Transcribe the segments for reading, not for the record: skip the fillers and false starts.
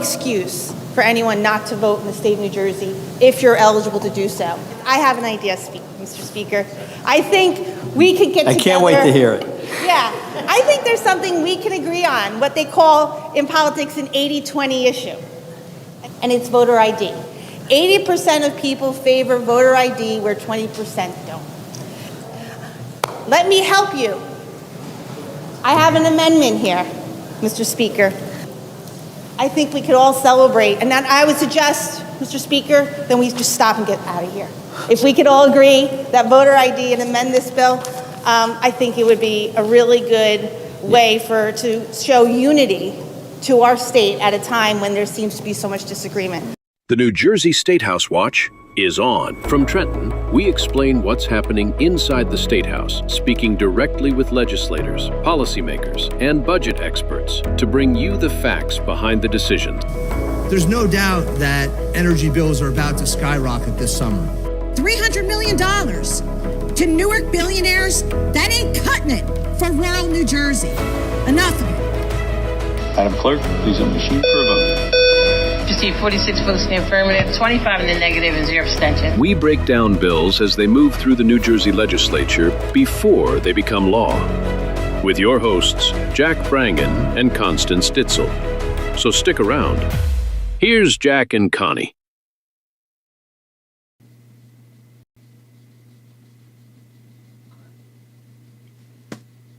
excuse for anyone not to vote in the state of New Jersey if you're eligible to do so. I have an idea, Mr. Speaker. I think we could get together. I can't wait to hear it. Yeah, I think there's something we can agree on, what they call in politics an 80-20 issue, and it's voter ID. 80% of people favor voter ID where 20% don't. Let me help you. I have an amendment here, Mr. Speaker. I think we could all celebrate, and then I would suggest, Mr. Speaker, then we just stop and get out of here. If we could all agree that voter ID and amend this bill, I think it would be a really good way to show unity to our state at a time when there seems to be so much disagreement. The New Jersey Statehouse Watch is on. From Trenton, we explain what's happening inside the Statehouse, speaking directly with legislators, policymakers, and budget experts to bring you the facts behind the decisions. There's no doubt that energy bills are about to skyrocket this summer. $300 million to Newark billionaires, that ain't cutting it for rural New Jersey. Enough of it. Madam Clerk, please on the machine for a vote. Received 46 votes in the affirmative, 25 in the negative, and 0 abstention. We break down bills as they move through the New Jersey legislature before they become law. With your hosts, Jack Brangan and Constance Ditzel. So stick around. Here's Jack and Connie.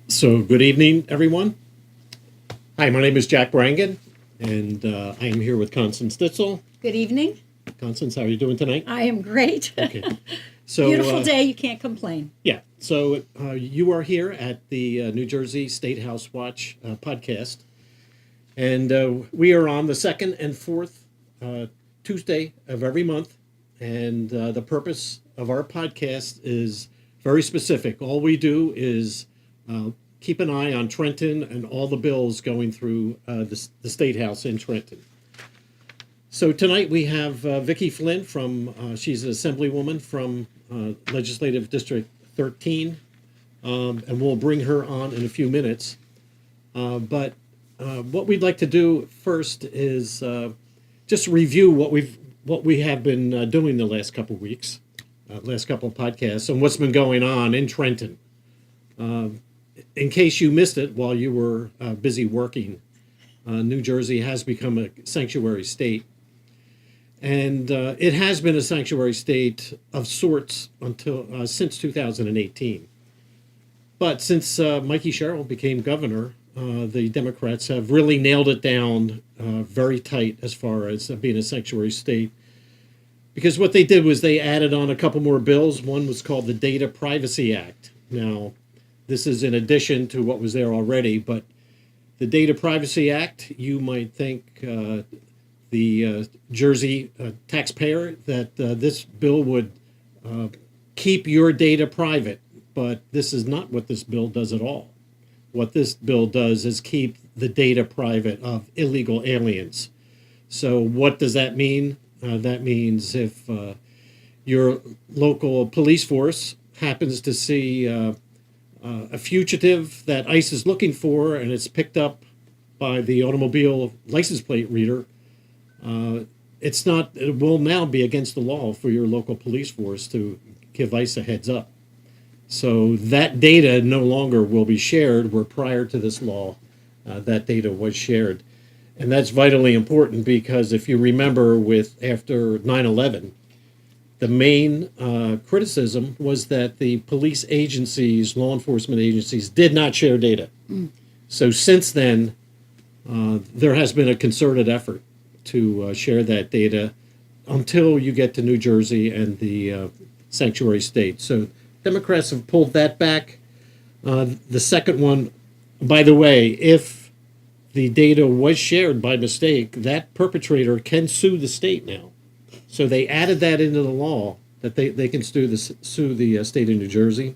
So good evening, everyone. Hi, my name is Jack Brangan, and I am here with Constance Ditzel. Good evening. Constance, how are you doing tonight? I am great. Okay. So, beautiful day, you can't complain. Yeah, so you are here at the New Jersey Statehouse Watch podcast, and we are on the second and fourth Tuesday of every month, and the purpose of our podcast is very specific. All we do is keep an eye on Trenton and all the bills going through the State House in Trenton. So tonight we have Vicky Flynn from, she's an assemblywoman from Legislative District 13, and we'll bring her on in a few minutes. But what we'd like to do first is just review what we have been doing the last couple of weeks, last couple of podcasts, and what's been going on in Trenton. In case you missed it while you were busy working, New Jersey has become a sanctuary state. And it has been a sanctuary state of sorts until since 2018. But since Mikey Sherrill became governor, the Democrats have really nailed it down very tight as far as being a sanctuary state. Because what they did was they added on a couple more bills. One was called the Data Privacy Act. Now, this is in addition to what was there already, but the Data Privacy Act, you might think the Jersey taxpayer that this bill would keep your data private, but this is not what this bill does at all. What this bill does is keep the data private of illegal aliens. So what does that mean? That means if your local police force happens to see a fugitive that ICE is looking for, and it's picked up by the automobile license plate reader, it will now be against the law for your local police force to give ICE a heads up. So that data no longer will be shared, where prior to this law, that data was shared. And that's vitally important because if you remember after 9/11, the main criticism was that the police agencies, law enforcement agencies, did not share data. So since then, there has been a concerted effort to share that data until you get to New Jersey and the sanctuary state. So Democrats have pulled that back. The second one, by the way, if the data was shared by mistake, that perpetrator can sue the state now. So they added that into the law that they can sue the state of New Jersey.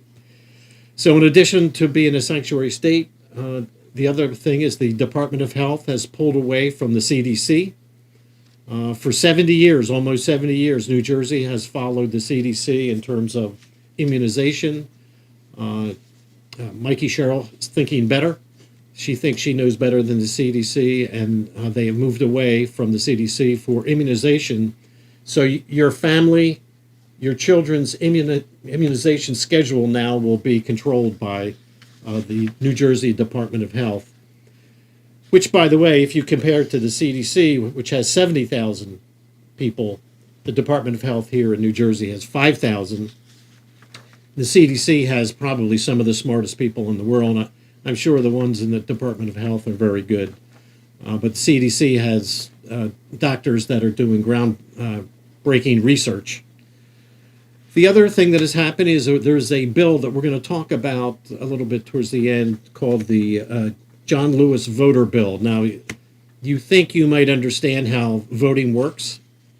So in addition to being a sanctuary state, the other thing is the Department of Health has pulled away from the CDC. For 70 years, almost 70 years, New Jersey has followed the CDC in terms of immunization. Mikey Sherrill is thinking better. She thinks she knows better than the CDC, and they have moved away from the CDC for immunization. So your family, your children's immunization schedule now will be controlled by the New Jersey Department of Health, which, by the way, if you compare it to the CDC, which has 70,000 people, the Department of Health here in New Jersey has 5,000. The CDC has probably some of the smartest people in the world. I'm sure the ones in the Department of Health are very good. But the CDC has doctors that are doing groundbreaking research. The other thing that has happened is there's a bill that we're going to talk about a little bit towards the end called the John Lewis voter bill. Now, you think you might understand how voting works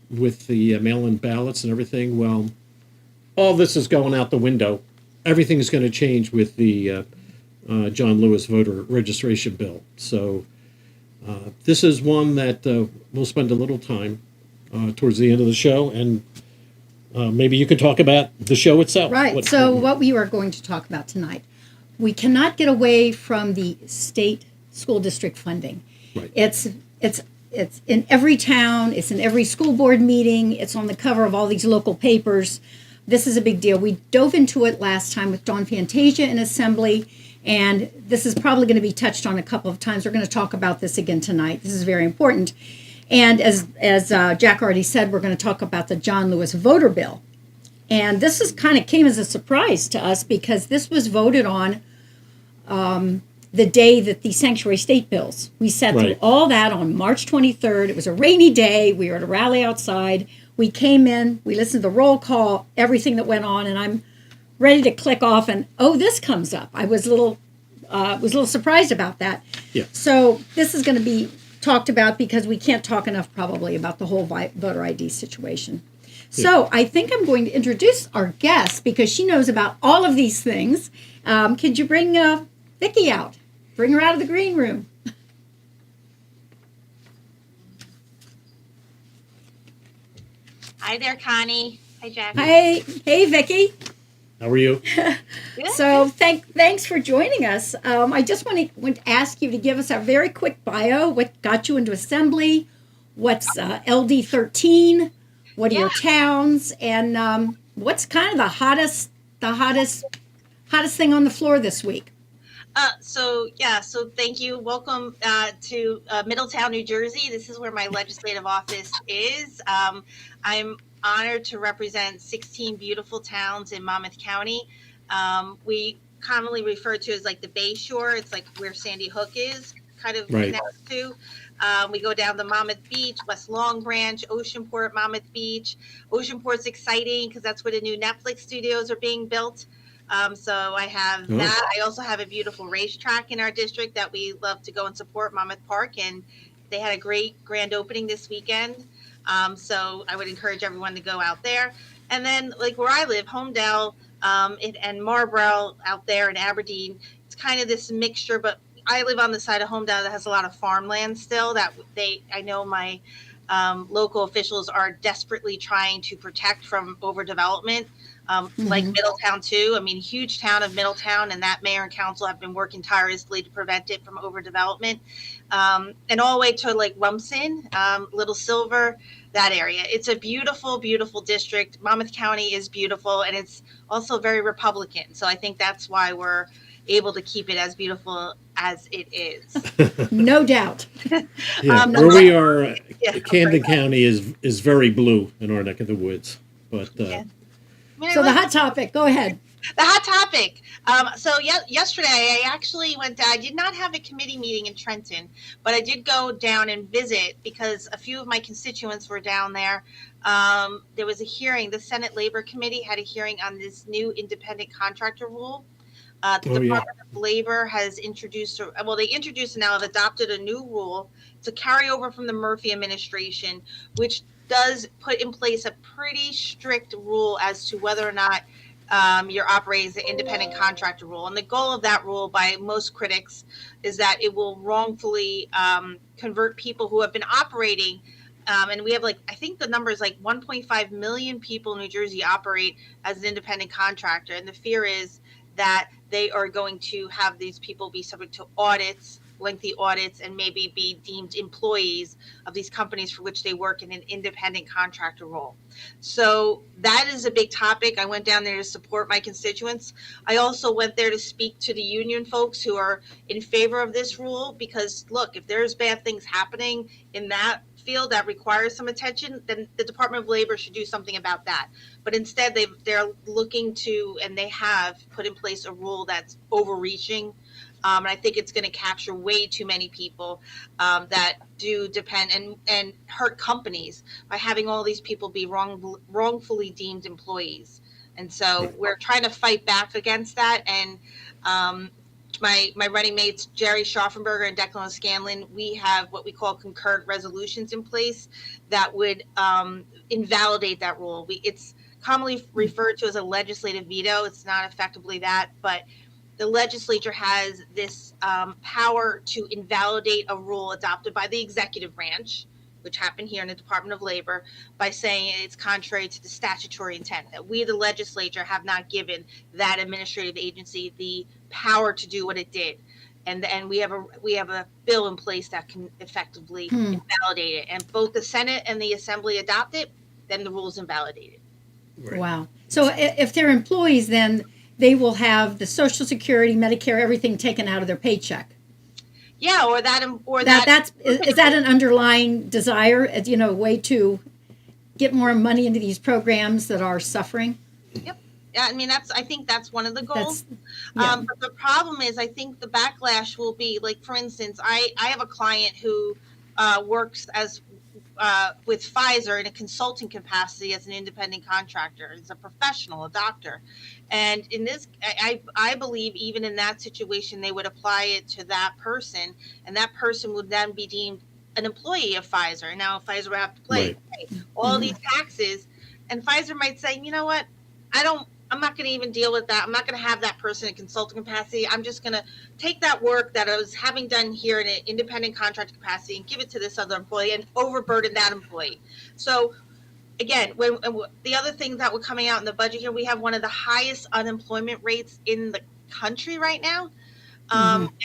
with the mail-in ballots and everything. Well, all this is going out the window. Everything's going to change with the John Lewis voter registration bill. So this is one that we'll spend a little time towards the end of the show, and maybe you could talk about the show itself. Right. What we are going to talk about tonight, we cannot get away from the state school district funding. Right. It's in every town. It's in every school board meeting. It's on the cover of all these local papers. This is a big deal. We dove into it last time with Dawn Fantasia in Assembly, and this is probably going to be touched on a couple of times. We're going to talk about this again tonight. This is very important. And as Jack already said, we're going to talk about the John Lewis voter bill. And this is kind of came as a surprise to us because this was voted on the day that the sanctuary state bills. We sat through all that on March 23rd. It was a rainy day. We were at a rally outside. We came in, we listened to the roll call, everything that went on, and I'm ready to click off and, this comes up. I was a little surprised about that. Yeah. So this is going to be talked about because we can't talk enough probably about the whole voter ID situation. So I think I'm going to introduce our guest because she knows about all of these things. Could you bring Vicky out? Bring her out of the green room. Hi there, Connie. Hi, Jack. Hey, Vicky. How are you? So thanks for joining us. I just want to ask you to give us a very quick bio. What got you into Assembly? What's LD 13? What are your towns? And what's kind of the hottest thing on the floor this week? So thank you. Welcome to Middletown, New Jersey. This is where my legislative office is. I'm honored to represent 16 beautiful towns in Monmouth County. We commonly refer to as like the Bay Shore. It's like where Sandy Hook is kind of next to. We go down to Monmouth Beach, West Long Branch, Oceanport, Monmouth Beach. Oceanport's exciting because that's where the new Netflix studios are being built. So I have that. I also have a beautiful racetrack in our district that we love to go and support, Monmouth Park, and they had a great grand opening this weekend. So I would encourage everyone to go out there. And then like where I live, Homedale and Marlborough out there in Aberdeen, it's kind of this mixture, but I live on the side of Homedale that has a lot of farmland still that I know my local officials are desperately trying to protect from overdevelopment. Like Middletown too. I mean, huge town of Middletown, and that mayor and council have been working tirelessly to prevent it from overdevelopment. And all the way to like Rumson, Little Silver, that area. It's a beautiful, beautiful district. Monmouth County is beautiful, and it's also very Republican. So I think that's why we're able to keep it as beautiful as it is. No doubt. Where we are, Camden County is very blue in our neck of the woods. But so the hot topic, go ahead. The hot topic. Yesterday I actually went down. I did not have a committee meeting in Trenton, but I did go down and visit because a few of my constituents were down there. There was a hearing. The Senate Labor Committee had a hearing on this new independent contractor rule. The Department of Labor has introduced, they introduced and now have adopted a new rule to carry over from the Murphy administration, which does put in place a pretty strict rule as to whether or not you're operating as an independent contractor rule. And the goal of that rule by most critics is that it will wrongfully convert people who have been operating. And we have I think the number is 1.5 million people in New Jersey operate as an independent contractor. And the fear is that they are going to have these people be subject to audits lengthy audits and maybe be deemed employees of these companies for which they work in an independent contractor role. So that is a big topic. I went down there to support my constituents. I also went there to speak to the union folks who are in favor of this rule, because look, if there's bad things happening in that field that requires some attention, then the Department of Labor should do something about that. But instead, they're looking to, and they have put in place a rule that's overreaching. And I think it's going to capture way too many people that do depend and hurt companies by having all these people be wrongfully deemed employees. And so we're trying to fight back against that. And my running mates, Jerry Schaffenberger and Declan Scanlon, we have what we call concurrent resolutions in place that would invalidate that rule. It's commonly referred to as a legislative veto. It's not effectively that, but the legislature has this power to invalidate a rule adopted by the executive branch, which happened here in the Department of Labor, by saying it's contrary to the statutory intent, that we, the legislature, have not given that administrative agency the power to do what it did. And we have a bill in place that can effectively invalidate it. And both the Senate and the Assembly adopt it, then the rule is invalidated. Right. Wow. So if they're employees, then they will have the Social Security, Medicare, everything taken out of their paycheck. Yeah, or is that an underlying desire, a way to get more money into these programs that are suffering? Yep. Yeah, I mean, I think that's one of the goals. Yeah. But the problem is, I think the backlash will be, like, for instance, I have a client who works with Pfizer in a consulting capacity as an independent contractor. He's a professional, a doctor. And in this, I believe even in that situation, they would apply it to that person, and that person would then be deemed an employee of Pfizer. Now, Pfizer would have to pay all these taxes, and Pfizer might say, you know what, I'm not going to even deal with that. I'm not going to have that person in consulting capacity. I'm just going to take that work that I was having done here in an independent contractor capacity and give it to this other employee and overburden that employee. So again, when the other thing that we're coming out in the budget here, we have one of the highest unemployment rates in the country right now.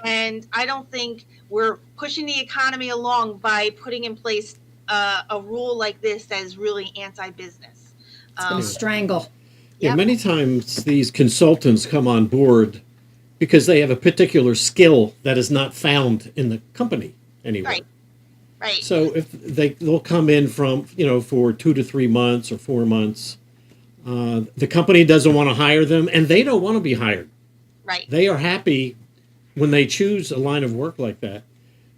And I don't think we're pushing the economy along by putting in place a rule like this that is really anti-business. It's going to strangle. Yeah, many times these consultants come on board because they have a particular skill that is not found in the company anywhere. Right. So if they'll come in from, for 2 to 3 months or 4 months, the company doesn't want to hire them, and they don't want to be hired. Right. They are happy when they choose a line of work like that.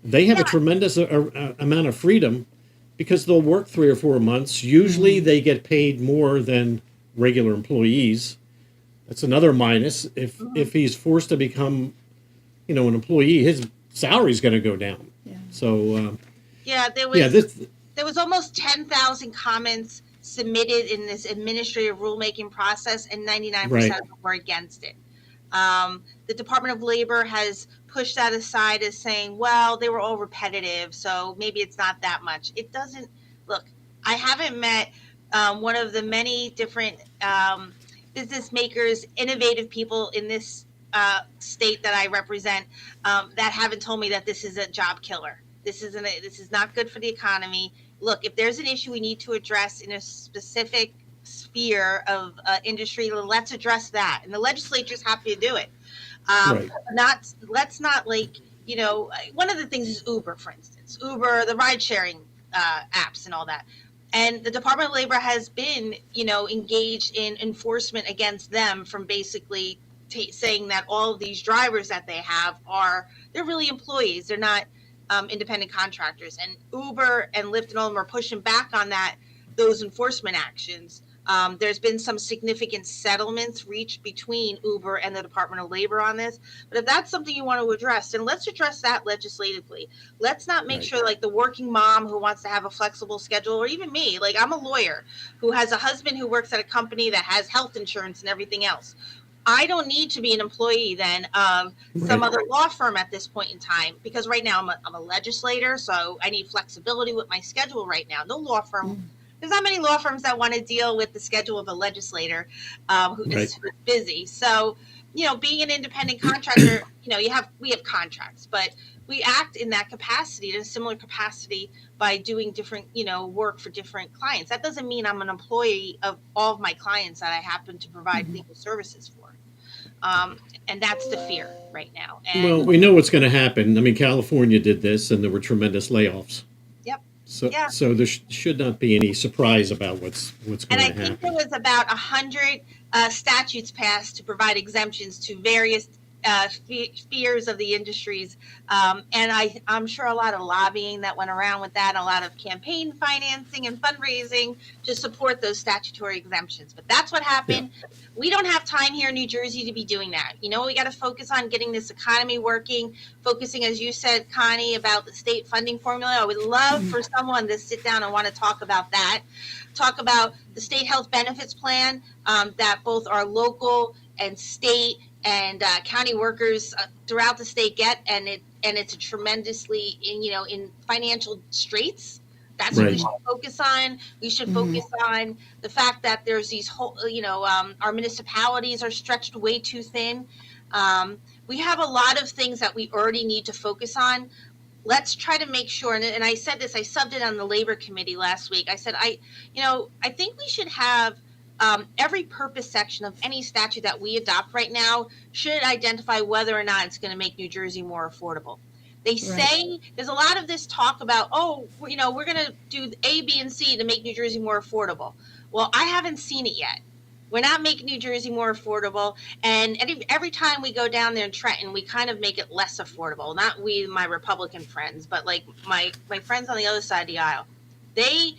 They have a tremendous amount of freedom because they'll work 3 or 4 months. Usually they get paid more than regular employees. That's another minus. If he's forced to become, an employee, his salary is going to go down. Yeah. So there was almost 10,000 comments submitted in this administrative rulemaking process, and 99% of them were against it. The Department of Labor has pushed that aside as saying, well, they were all repetitive, so maybe it's not that much. It doesn't. Look, I haven't met one of the many different business makers, innovative people in this state that I represent that haven't told me that this is a job killer. This is not good for the economy. Look, if there's an issue we need to address in a specific sphere of industry, let's address that. And the legislature's happy to do it. Let's not one of the things is Uber, for instance. Uber, the ride sharing apps and all that. And the Department of Labor has been, engaged in enforcement against them from basically saying that all of these drivers that they have they're really employees. They're not independent contractors. And Uber and Lyft and all of them are pushing back on those enforcement actions. There's been some significant settlements reached between Uber and the Department of Labor on this. But if that's something you want to address, then let's address that legislatively. Let's not make sure like the working mom who wants to have a flexible schedule, or even me, like I'm a lawyer who has a husband who works at a company that has health insurance and everything else. I don't need to be an employee then of some other law firm at this point in time, because right now I'm a legislator, so I need flexibility with my schedule right now. No law firm. There's not many law firms that want to deal with the schedule of a legislator who is busy. So being an independent contractor, we have contracts, but we act in that capacity, in a similar capacity, by doing different, work for different clients. That doesn't mean I'm an employee of all of my clients that I happen to provide legal services for. And that's the fear right now. And Well, we know what's going to happen. I mean, California did this, and there were tremendous layoffs. yep. So, Yeah. so there should not be any surprise about what's going And to I happen. think there was about 100 statutes passed to provide exemptions to various fears of the industries. And I'm sure a lot of lobbying that went around with that, a lot of campaign financing and fundraising to support those statutory exemptions. But that's what happened. Yeah. We don't have time here in New Jersey to be doing that. We got to focus on getting this economy working, focusing, as you said, Connie, about the state funding formula. I would love for someone to sit down and want to talk about that. Talk about the state health benefits plan that both our local and state and county workers throughout the state get, and it's a tremendously in financial straits. That's what we should focus on. We should focus on the fact that there's these whole, our municipalities are stretched way too thin. We have a lot of things that we already need to focus on. Let's try to make sure, and I said this, I subbed it on the labor committee last week. I said, I think we should have every purpose section of any statute that we adopt right now should identify whether or not it's going to make New Jersey more affordable. They say there's a lot of this talk about, we're going to do A, B, and C to make New Jersey more affordable. Well, I haven't seen it yet. We're not making New Jersey more affordable. And every time we go down there in Trenton, we kind of make it less affordable. Not we, my Republican friends, but like my friends on the other side of the aisle. They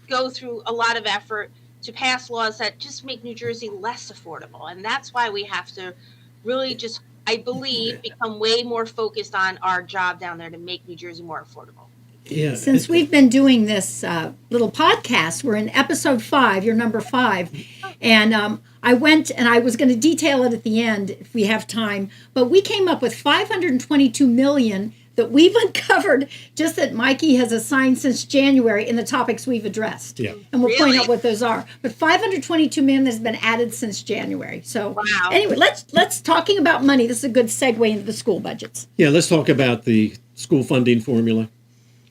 go through a lot of effort to pass laws that just make New Jersey less affordable. And that's why we have to really just, I believe, become way more focused on our job down there to make New Jersey more affordable. Yeah. Since we've been doing this little podcast, we're in episode 5, you're number 5. And I went and I was going to detail it at the end if we have time. But we came up with $522 million that we've uncovered just that Mikey has assigned since January in the topics we've addressed. Yeah. And we'll point out what those are. But $522 million has been added since January. So anyway, let's talking about money. This is a good segue into the school budgets. Yeah, let's talk about the school funding formula,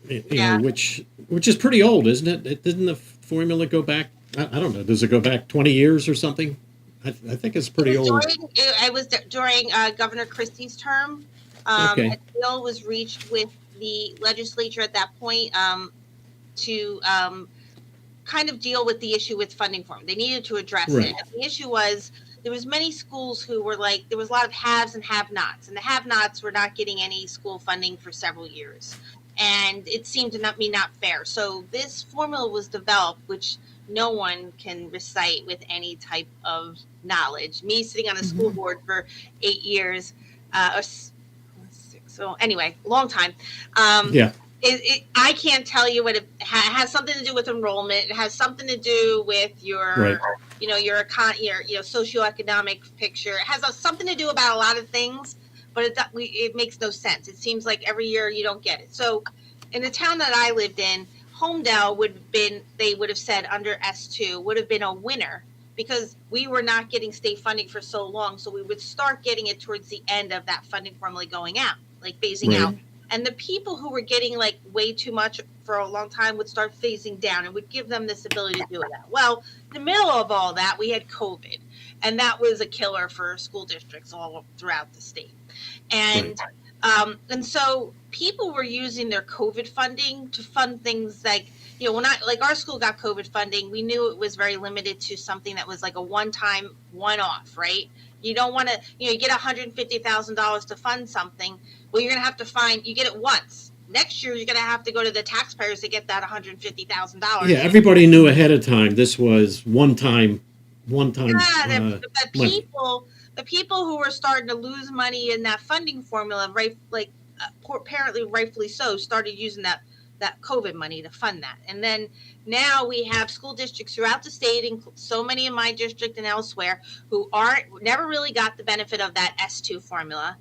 which is pretty old, isn't it? Didn't the formula go back? I don't know. Does it go back 20 years or something? I think it's pretty old. It was during Governor Christie's term. A deal was reached with the legislature at that point to kind of deal with the issue with funding formula. They needed to address it. And the issue was there was many schools who were there was a lot of haves and have-nots, and the have-nots were not getting any school funding for several years. And it seemed to not be not fair. So this formula was developed, which no one can recite with any type of knowledge. Me sitting on a school board for 8 years, so anyway, long time. I can't tell you what it has something to do with enrollment. It has something to do with your, your socioeconomic picture. It has something to do about a lot of things, but it makes no sense. It seems like every year you don't get it. So in the town that I lived in, Homedale they would have said under S2 would have been a winner because we were not getting state funding for so long. So we would start getting it towards the end of that funding formula going out, like phasing out. And the people who were getting way too much for a long time would start phasing down and would give them this ability to do that. Well, in the middle of all that, we had COVID, and that was a killer for school districts all throughout the state. And so people were using their COVID funding to fund things when our school got COVID funding, we knew it was very limited to something that was like a one-time, one-off, right? You don't want to, you get $150,000 to fund something. Well, you're going to have to you get it once. Next year, you're going to have to go to the taxpayers to get that $150,000. Yeah, everybody knew ahead of time this was one time. Yeah, the people who were starting to lose money in that funding formula, apparently rightfully so, started using that COVID money to fund that. And then now we have school districts throughout the state, and so many in my district and elsewhere, who never really got the benefit of that S2 formula.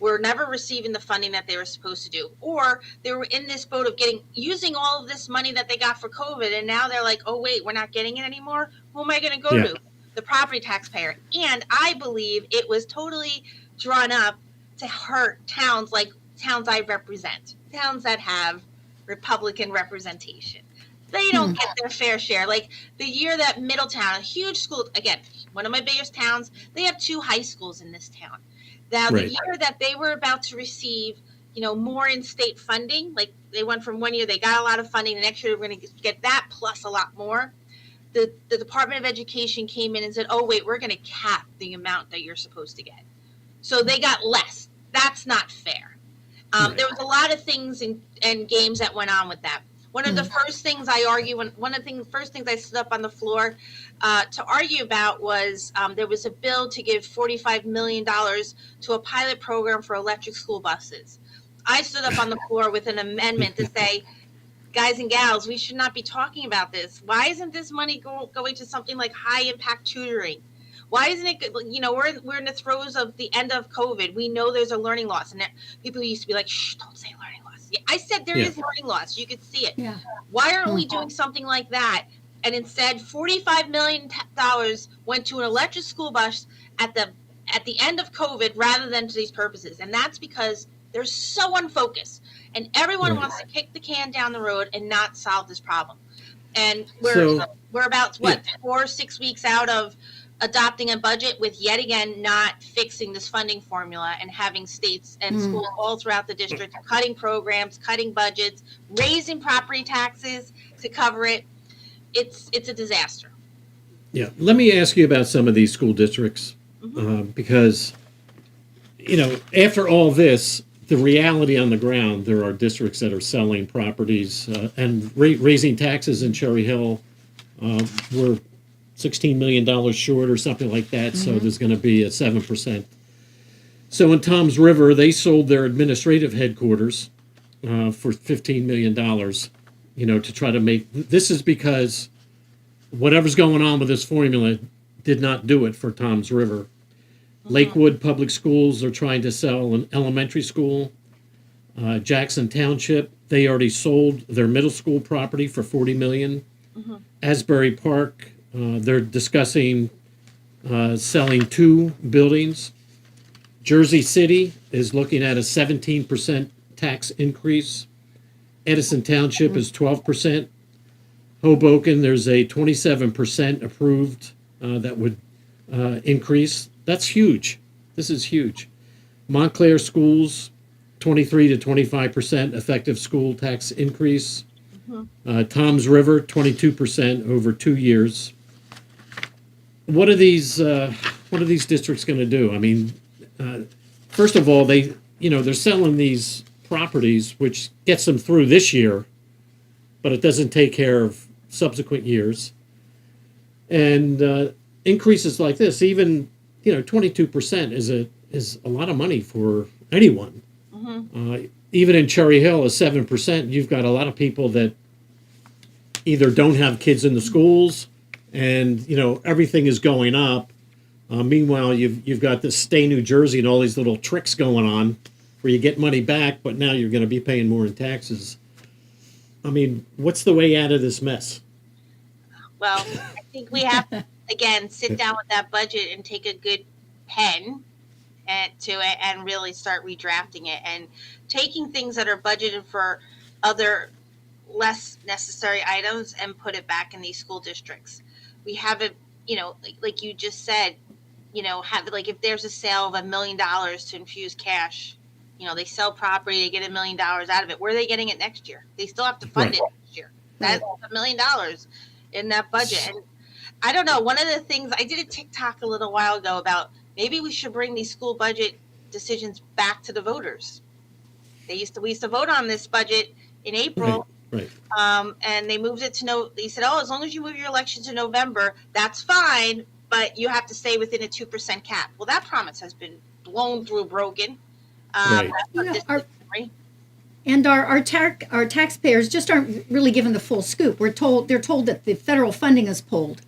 Were never receiving the funding that they were supposed to do, or they were in this boat of using all of this money that they got for COVID, and now they're like, oh wait, we're not getting it anymore. Who am I going to go to? the property taxpayer. And I believe it was totally drawn up to hurt towns like towns I represent, towns that have Republican representation. They don't get their fair share. Like the year that Middletown, a huge school, again, one of my biggest towns, they have 2 high schools in this town. Now, the year that they were about to receive, more in-state funding, like they went from one year, they got a lot of funding, the next year we're going to get that plus a lot more. The Department of Education came in and said, oh, wait, we're going to cap the amount that you're supposed to get. So they got less. That's not fair. There was a lot of things and games that went on with that. One of the first things I argue, first things I stood up on the floor to argue about was there was a bill to give $45 million to a pilot program for electric school buses. I stood up on the floor with an amendment to say, guys and gals, we should not be talking about this. Why isn't this money going to something like high impact tutoring? Why isn't it, we're in the throes of the end of COVID. We know there's a learning loss. And people used to be like, shh, don't say learning loss. Yeah, I said there is learning loss. You could see it. Yeah. Why aren't we doing something like that? And instead, $45 million went to an electric school bus at the end of COVID rather than to these purposes. And that's because they're so unfocused. And everyone wants to kick the can down the road and not solve this problem. And we're about, 4 or 6 weeks out of adopting a budget with yet again not fixing this funding formula and having states and schools all throughout the district cutting programs, cutting budgets, raising property taxes to cover it. It's a disaster. Yeah, let me ask you about some of these school districts because, after all this, the reality on the ground, there are districts that are selling properties and raising taxes in Cherry Hill. We're $16 million short or something like that, so there's going to be a 7%. So in Toms River, they sold their administrative headquarters for $15 million, to try to make... This is because whatever's going on with this formula did not do it for Toms River. Lakewood Public Schools are trying to sell an elementary school. Jackson Township, they already sold their middle school property for $40 million. Asbury Park, they're discussing selling 2 buildings. Jersey City is looking at a 17% tax increase. Edison Township is 12%. Hoboken, there's a 27% approved that would increase. That's huge. This is huge. Montclair Schools, 23 to 25% effective school tax increase. Toms River, 22% over 2 years. What are these districts going to do? I mean, first of all, they're selling these properties, which gets them through this year, but it doesn't take care of subsequent years. And increases like this, even 22% is a lot of money for anyone. Even in Cherry Hill, a 7%, you've got a lot of people that either don't have kids in the schools, and everything is going up. Meanwhile, you've got this Stay New Jersey and all these little tricks going on where you get money back, but now you're going to be paying more in taxes. I mean, what's the way out of this mess? Well, I think we have to, again, sit down with that budget and take a good pen to it and really start redrafting it and taking things that are budgeted for other less necessary items and put it back in these school districts. We have it, like you just said, have like if there's a sale of $1 million to infuse cash, they sell property, they get $1 million out of it. Where are they getting it next year? They still have to fund it next year. That's $1 million in that budget. And I don't know. One of the things I did a TikTok a little while ago about maybe we should bring these school budget decisions back to the voters. We used to vote on this budget in April. Right. And they moved it to they said, as long as you move your election to November, that's fine, but you have to stay within a 2% cap. Well, that promise has been blown through broken. And our taxpayers just aren't really given the full scoop. They're told that the federal funding is pulled,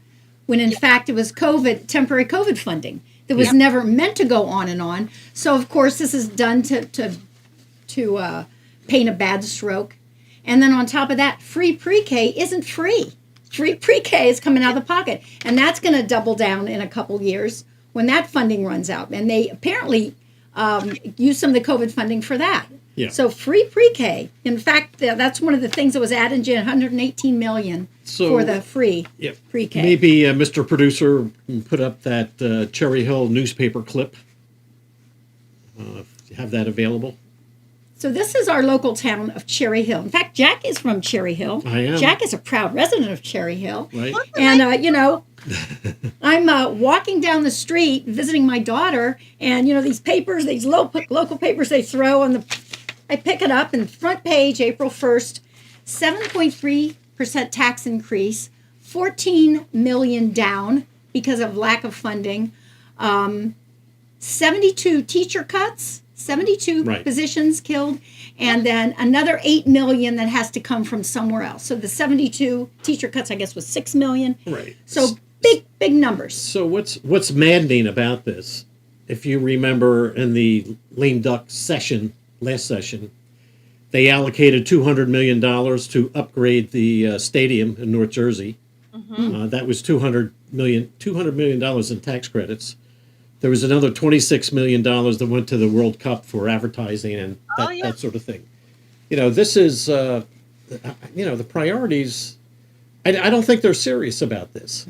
when in fact it was temporary COVID funding that was never meant to go on and on. So of course this is done to paint a bad stroke. And then on top of that, free pre-K isn't free. free pre-K is coming out of the pocket. And that's going to double down in a couple years when that funding runs out. And they apparently use some of the COVID funding for that. Yeah. So free pre-K. In fact, that's one of the things that was added in, 118 million for the free pre-K. Maybe Mr. Producer can put up that Cherry Hill newspaper clip. Have that available. So this is our local town of Cherry Hill. In fact, Jack is from Cherry Hill. I am. Jack is a proud resident of Cherry Hill. Right. And, I'm walking down the street visiting my daughter, and, these papers, these local papers they throw on I pick it up, and front page, April 1st, 7.3% tax increase, 14 million down because of lack of funding, 72 teacher cuts, 72 positions killed, and then another 8 million that has to come from somewhere else. So the 72 teacher cuts, I guess, was 6 million. Right. So big numbers. So what's maddening about this, if you remember in the lame duck last session, they allocated $200 million to upgrade the stadium in North Jersey. Mm-hmm. That was $200 million in tax credits. There was another $26 million that went to the World Cup for advertising and that sort of thing. This is, the priorities. I don't think they're serious about this.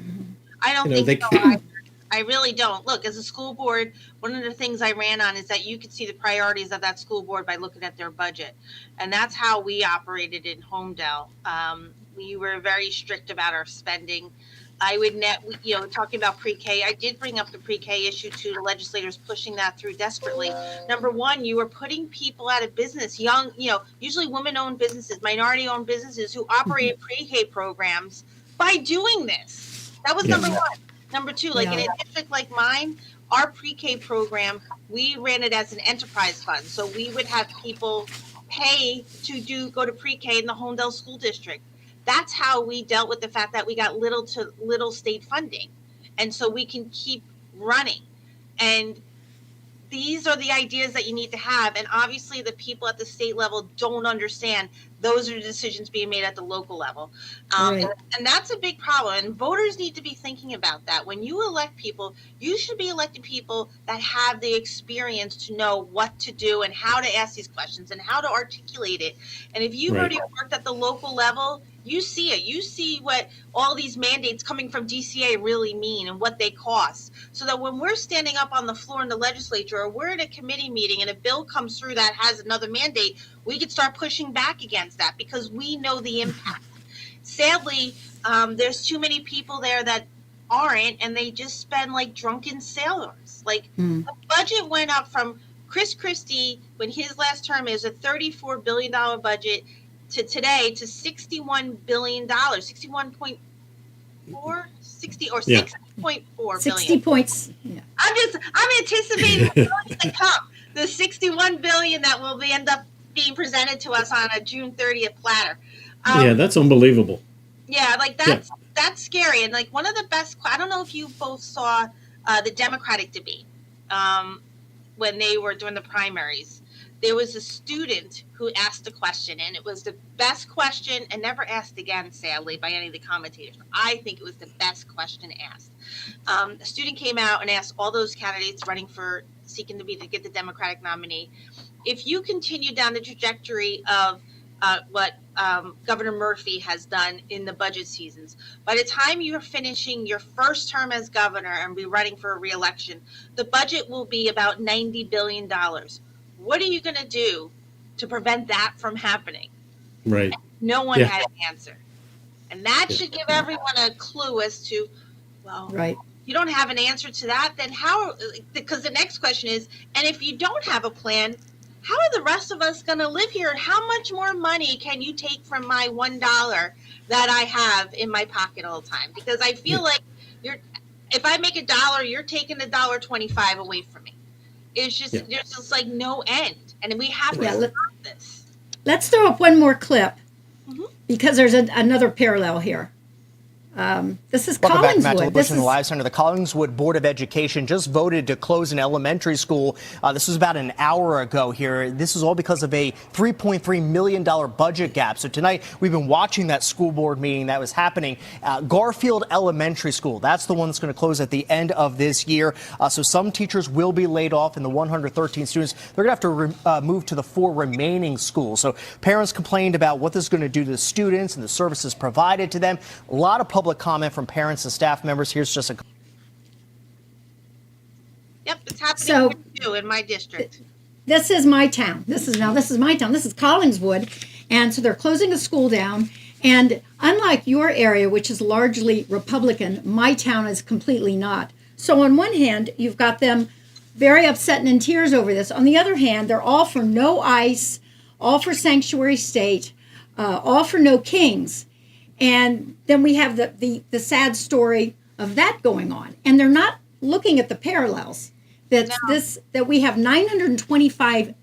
I don't think so either. I really don't. Look, as a school board, one of the things I ran on is that you could see the priorities of that school board by looking at their budget. And that's how we operated in Homedale. We were very strict about our spending. I would talking about pre-K, I did bring up the pre-K issue to the legislators pushing that through desperately. Number one, you were putting people out of business, young, usually women-owned businesses, minority-owned businesses who operate pre-K programs by doing this. That was number one. Number two, in a district like mine, our pre-K program, we ran it as an enterprise fund. So we would have people pay to go to pre-K in the Homedale School District. That's how we dealt with the fact that we got little to little state funding. And so we can keep running. And these are the ideas that you need to have. And obviously the people at the state level don't understand those are decisions being made at the local level. And that's a big problem. And voters need to be thinking about that. When you elect people, you should be electing people that have the experience to know what to do and how to ask these questions and how to articulate it. And if you've already worked at the local level, you see it. You see what all these mandates coming from DCA really mean and what they cost. So that when we're standing up on the floor in the legislature or we're at a committee meeting and a bill comes through that has another mandate, we could start pushing back against that because we know the impact. Sadly, there's too many people there that aren't, and they just spend like drunken sailors. The budget went up from Chris Christie, when his last term is a $34 billion budget, to today to $61 billion, 60.4 billion. 60 points. Yeah. I'm anticipating the billions to come. The 61 billion that will end up being presented to us on a June 30th platter. That's unbelievable. Yeah, that's scary. And one of the best, I don't know if you both saw the Democratic debate when they were doing the primaries. There was a student who asked a question, and it was the best question and never asked again, sadly, by any of the commentators. I think it was the best question asked. A student came out and asked all those candidates seeking to get the Democratic nominee, if you continue down the trajectory of what Governor Murphy has done in the budget seasons, by the time you're finishing your first term as governor and be running for a re-election, the budget will be about $90 billion. What are you going to do to prevent that from happening? Right. And no one had an answer. And that should give everyone a clue as to, you don't have an answer to that, then how? Because the next question is, and if you don't have a plan, how are the rest of us going to live here? And how much more money can you take from my $1 that I have in my pocket all the time? Because I feel like if I make $1, you're taking $1.25 away from me. It's just, there's just no end. And we have to stop this. Let's throw up one more clip because there's another parallel here. This is Welcome back, Matt, to Collingswood. Bush in the Live Center. The Collingswood Board of Education just voted to close an elementary school. This was about an hour ago here. This is all because of a $3.3 million budget gap. So tonight, we've been watching that school board meeting that was happening. Garfield Elementary School, that's the one that's going to close at the end of this year. So some teachers will be laid off, and the 113 students, they're going to have to move to the 4 remaining schools. So parents complained about what this is going to do to the students and the services provided to them. A lot of public comment from parents and staff members. Here's just a. Yep, it's happening too in my district. This is my town. This is my town. This is Collingswood. And so they're closing a school down. And unlike your area, which is largely Republican, my town is completely not. So on one hand, you've got them very upset and in tears over this. On the other hand, they're all for no ICE, all for sanctuary state, all for no kings. And then we have the sad story of that going on. And they're not looking at the parallels. That we have 925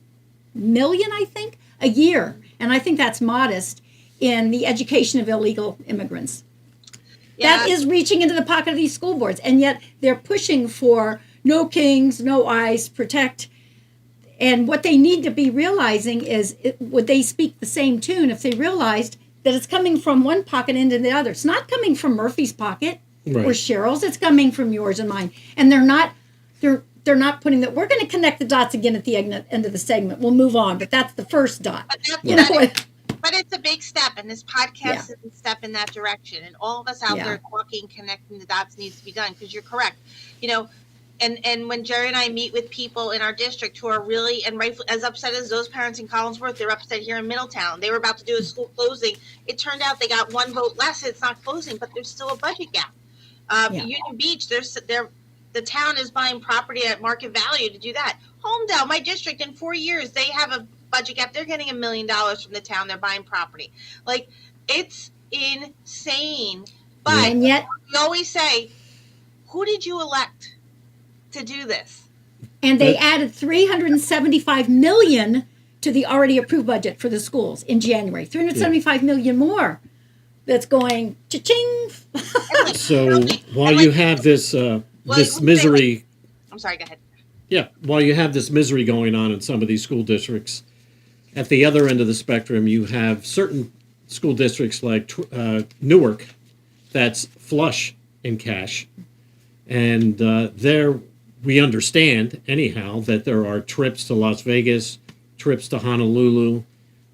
million, I think, a year. And I think that's modest in the education of illegal immigrants. Yeah. That is reaching into the pocket of these school boards. And yet they're pushing for no kings, no ICE, protect. And what they need to be realizing is, would they speak the same tune if they realized that it's coming from one pocket into the other? It's not coming from Murphy's pocket or Cheryl's. It's coming from yours and mine. And they're not putting that. We're going to connect the dots again at the end of the segment. We'll move on, but that's the first dot. But it's a big step, and this podcast is a step in that direction. And all of us out there talking, connecting the dots needs to be done, because you're correct. And when Jerry and I meet with people in our district who are really, and rightfully, as upset as those parents in Collingsworth, they're upset here in Middletown. They were about to do a school closing. It turned out they got one vote less. It's not closing, but there's still a budget gap. Union Beach, the town is buying property at market value to do that. Homedale, my district, in 4 years, they have a budget gap. They're getting $1 million from the town. They're buying property. Like, it's insane. But and yet, we always say, who did you elect to do this? And they added $375 million to the already approved budget for the schools in January. $375 million more. That's going cha-ching. So while you have this this misery, I'm sorry. Go ahead. Yeah, while you have this misery going on in some of these school districts, at the other end of the spectrum, you have certain school districts like Newark, that's flush in cash, and there. We understand, anyhow, that there are trips to Las Vegas, trips to Honolulu,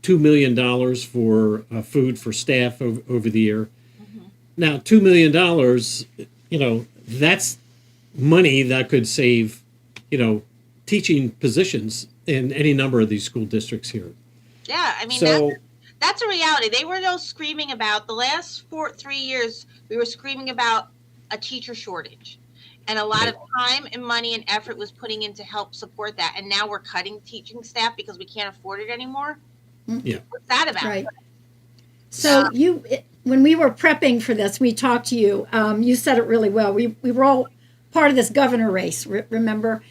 $2 million for food for staff over the year. Mm-hmm. Now, $2 million, that's money that could save, teaching positions in any number of these school districts here. Yeah, I mean, that's a reality. They were screaming about, the last 3 years, we were screaming about a teacher shortage. And a lot of time and money and effort was putting in to help support that. And now we're cutting teaching staff because we can't afford it anymore. Yeah. What's that about? Right. So when we were prepping for this, we talked to you. You said it really well. We were all part of this governor race, remember?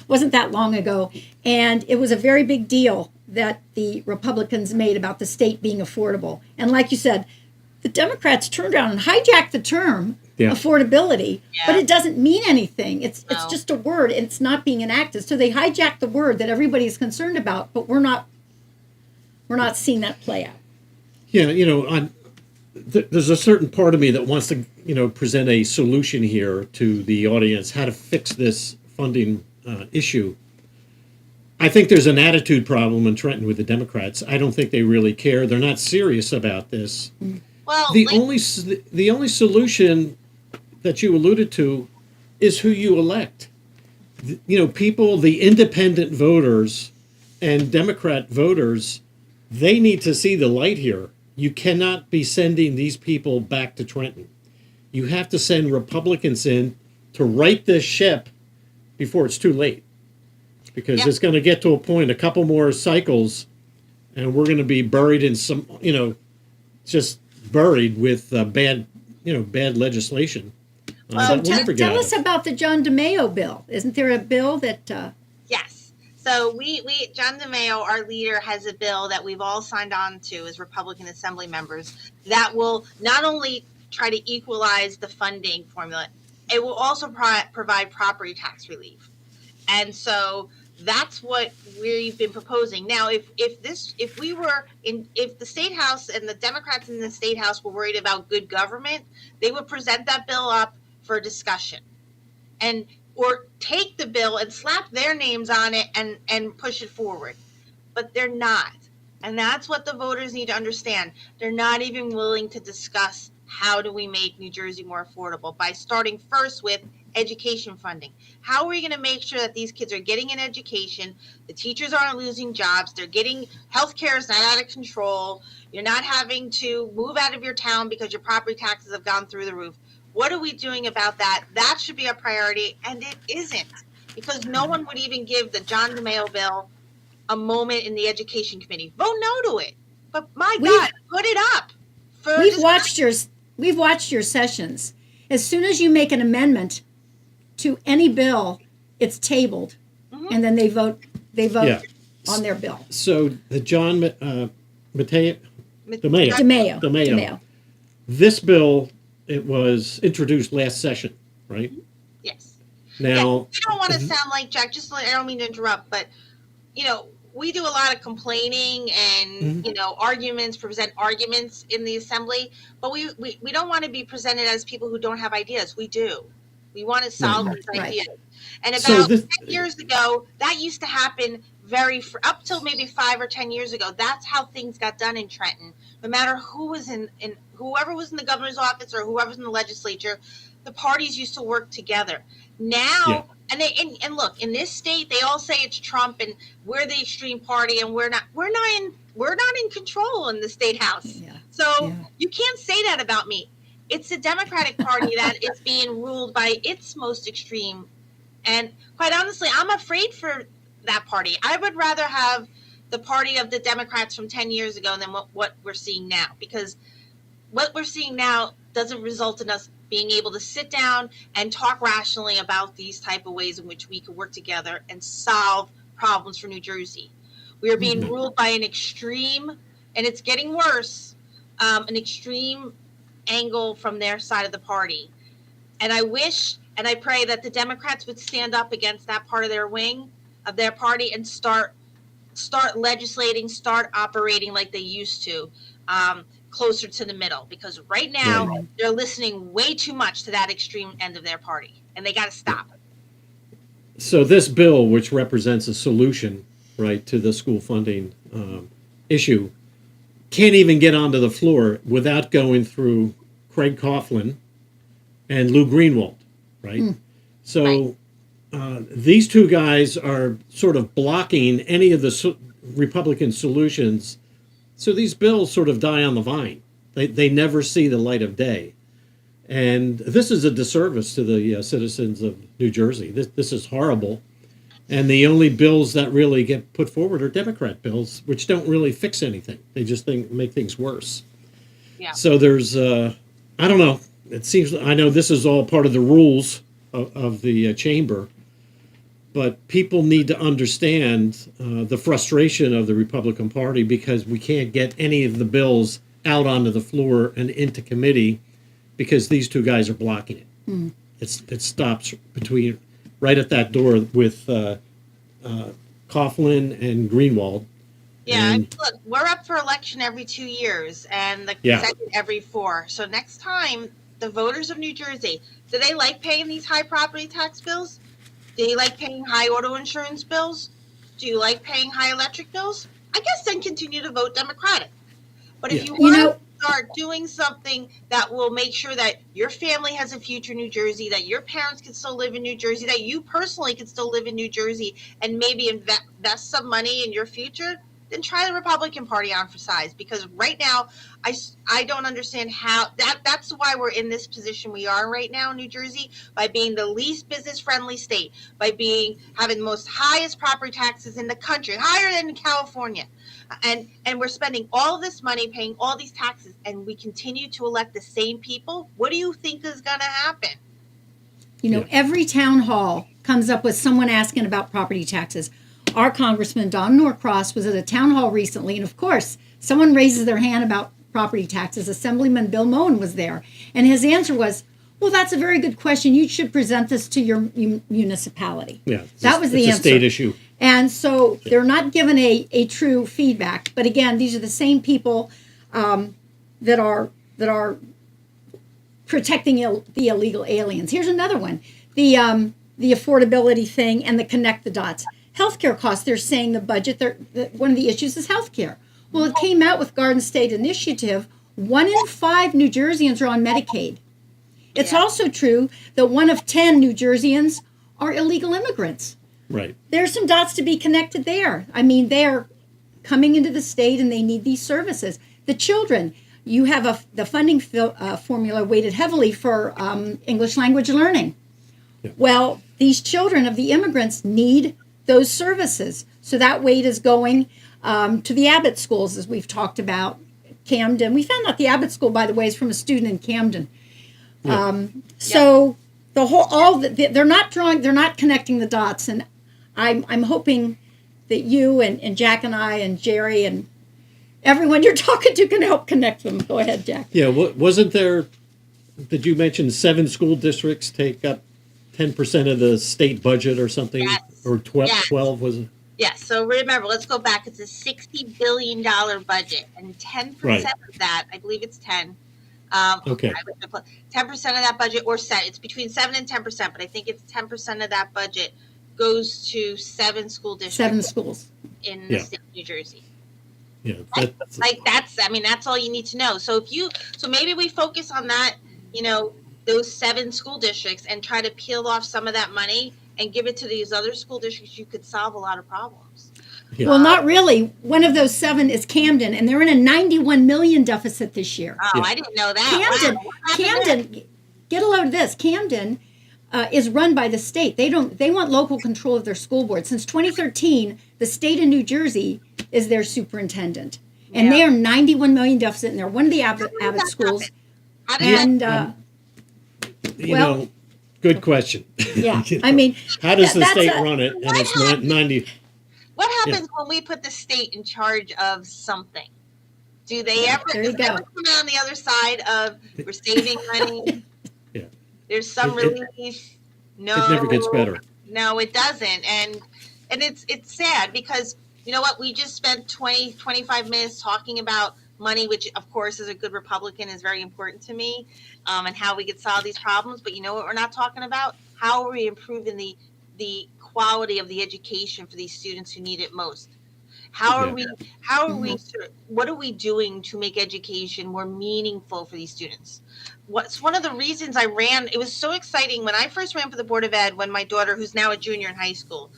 Wasn't that long ago. And it was a very big deal that the Republicans made about the state being affordable. And like you said, the Democrats turned around and hijacked the term affordability, but it doesn't mean anything. It's just a word, and it's not being enacted. So they hijacked the word that everybody is concerned about, but we're not seeing that play out. Yeah, there's a certain part of me that wants to, present a solution here to the audience, how to fix this funding issue. I think there's an attitude problem in Trenton with the Democrats. I don't think they really care. They're not serious about this. Well, the only solution that you alluded to is who you elect. People, the independent voters and Democrat voters, they need to see the light here. You cannot be sending these people back to Trenton. You have to send Republicans in to right this ship before it's too late. Because it's going to get to a point, a couple more cycles, and we're going to be buried in some, just buried with bad legislation. So tell us about the John DeMaio bill. Isn't there a bill that... Yes. So John DeMaio, our leader, has a bill that we've all signed on to as Republican Assembly members that will not only try to equalize the funding formula. It will also provide property tax relief. And so that's what we've been proposing. Now, if the State House and the Democrats in the State House were worried about good government, they would present that bill up for discussion, or take the bill and slap their names on it and push it forward. But they're not. And that's what the voters need to understand. They're not even willing to discuss how do we make New Jersey more affordable by starting first with education funding. How are we going to make sure that these kids are getting an education, the teachers aren't losing jobs, they're getting, healthcare is not out of control, you're not having to move out of your town because your property taxes have gone through the roof. What are we doing about that? That should be a priority, and it isn't, because no one would even give the John DeMaio bill a moment in the education committee. Vote no to it. But my God, put it up. We've watched your sessions. As soon as you make an amendment to any bill, it's tabled, and then they vote on their bill. So the John DeMaio. This bill, it was introduced last session, right? Yes. Now, I don't want to sound like Jack. I don't mean to interrupt, but we do a lot of complaining and present arguments in the assembly, but we don't want to be presented as people who don't have ideas. We do. We want to solve these ideas. And about 10 years ago, that used to happen up till maybe 5 or 10 years ago. That's how things got done in Trenton. No matter who was whoever was in the governor's office or whoever was in the legislature, the parties used to work together. Now, and look, in this state, they all say it's Trump and we're the extreme party, and we're not in control in the State House. So you can't say that about me. It's the Democratic Party that is being ruled by its most extreme. And quite honestly, I'm afraid for that party. I would rather have the party of the Democrats from 10 years ago than what we're seeing now, because what we're seeing now doesn't result in us being able to sit down and talk rationally about these type of ways in which we could work together and solve problems for New Jersey. We are being ruled by an extreme, and it's getting worse, an extreme angle from their side of the party. And I wish and I pray that the Democrats would stand up against that part of their wing of their party and start legislating, start operating like they used to, closer to the middle, because right now they're listening way too much to that extreme end of their party, and they got to stop. So this bill, which represents a solution, right, to the school funding issue, can't even get onto the floor without going through Craig Coughlin and Lou Greenwald, right? So these two guys are sort of blocking any of the Republican solutions. So these bills sort of die on the vine. They never see the light of day. And this is a disservice to the citizens of New Jersey. This is horrible. And the only bills that really get put forward are Democrat bills, which don't really fix anything. They just make things worse. Yeah. So there's, I don't know. It seems, I know this is all part of the rules of the chamber, but people need to understand the frustration of the Republican Party, because we can't get any of the bills out onto the floor and into committee because these two guys are blocking it. It stops right at that door with Coughlin and Greenwald. Yeah, look, we're up for election every 2 years and the second every 4. So next time, the voters of New Jersey, do they like paying these high property tax bills? Do you like paying high auto insurance bills? Do you like paying high electric bills? I guess then continue to vote Democratic. But if you want to start doing something that will make sure that your family has a future in New Jersey, that your parents can still live in New Jersey, that you personally can still live in New Jersey and maybe invest some money in your future, then try the Republican Party on for size. Because right now, I don't understand how that's why we're in this position we are right now in New Jersey, by being the least business friendly state, by having the most highest property taxes in the country, higher than California. And we're spending all of this money paying all these taxes, and we continue to elect the same people. What do you think is going to happen? Every town hall comes up with someone asking about property taxes. Our Congressman Don Norcross was at a town hall recently, and of course, someone raises their hand about property taxes. Assemblyman Bill Moen was there, and his answer was, well, that's a very good question. You should present this to your municipality. Yeah, that was the answer. It's a state issue. And so they're not given a true feedback. But again, these are the same people that are protecting the illegal aliens. Here's another one: the affordability thing and the connect the dots. Healthcare costs. They're saying the budget. One of the issues is healthcare. Well, it came out with Garden State Initiative. 1 in 5 New Jerseyans are on Medicaid. It's also true that 1 of 10 New Jerseyans are illegal immigrants. Right. There's some dots to be connected there. I mean, they're coming into the state and they need these services. The children, you have the funding formula weighted heavily for English language learning. Yeah. Well, these children of the immigrants need those services. So that weight is going to the Abbott schools, as we've talked about. Camden. We found out the Abbott school, by the way, is from a student in Camden. Yeah. So the whole, they're not connecting the dots, and I'm hoping that you and Jack and I and Jerry and everyone you're talking to can help connect them. Go ahead, Jack. Yeah, wasn't there? Did you mention 7 school districts take up 10% of the state budget or something, or 12 was it? Yes. So remember, let's go back. It's a $60 billion budget, and 10% of that, I believe it's 10. Okay. 10% of that budget, or set, it's between 7 and 10%, but I think it's 10% of that budget goes to 7 school districts. 7 schools in the state of New Jersey. Yeah. That's all you need to know. So maybe we focus on that, those 7 school districts, and try to peel off some of that money and give it to these other school districts. You could solve a lot of problems. Yeah. Well, not really. One of those 7 is Camden, and they're in a $91 million deficit this year. Oh, yeah. I didn't know that. Camden, get a load of this. Camden is run by the state. They want local control of their school board. Since 2013, the state of New Jersey is their superintendent, and they are $91 million deficit, and they're one of the Abbott schools. And good question. Yeah, I mean, how does the state run it? And it's not 90. What happens when we put the state in charge of something? Do they ever come out on the other side of we're saving money? Yeah. There's some relief. No, it never gets better. No, it doesn't. And it's sad because you know what? We just spent 25 minutes talking about money, which of course as a good Republican is very important to me, and how we could solve these problems. But you know what we're not talking about? How are we improving the quality of the education for these students who need it most? What are we doing to make education more meaningful for these students? What's one of the reasons I ran? It was so exciting when I first ran for the Board of Ed, when my daughter, who's now a junior in high school,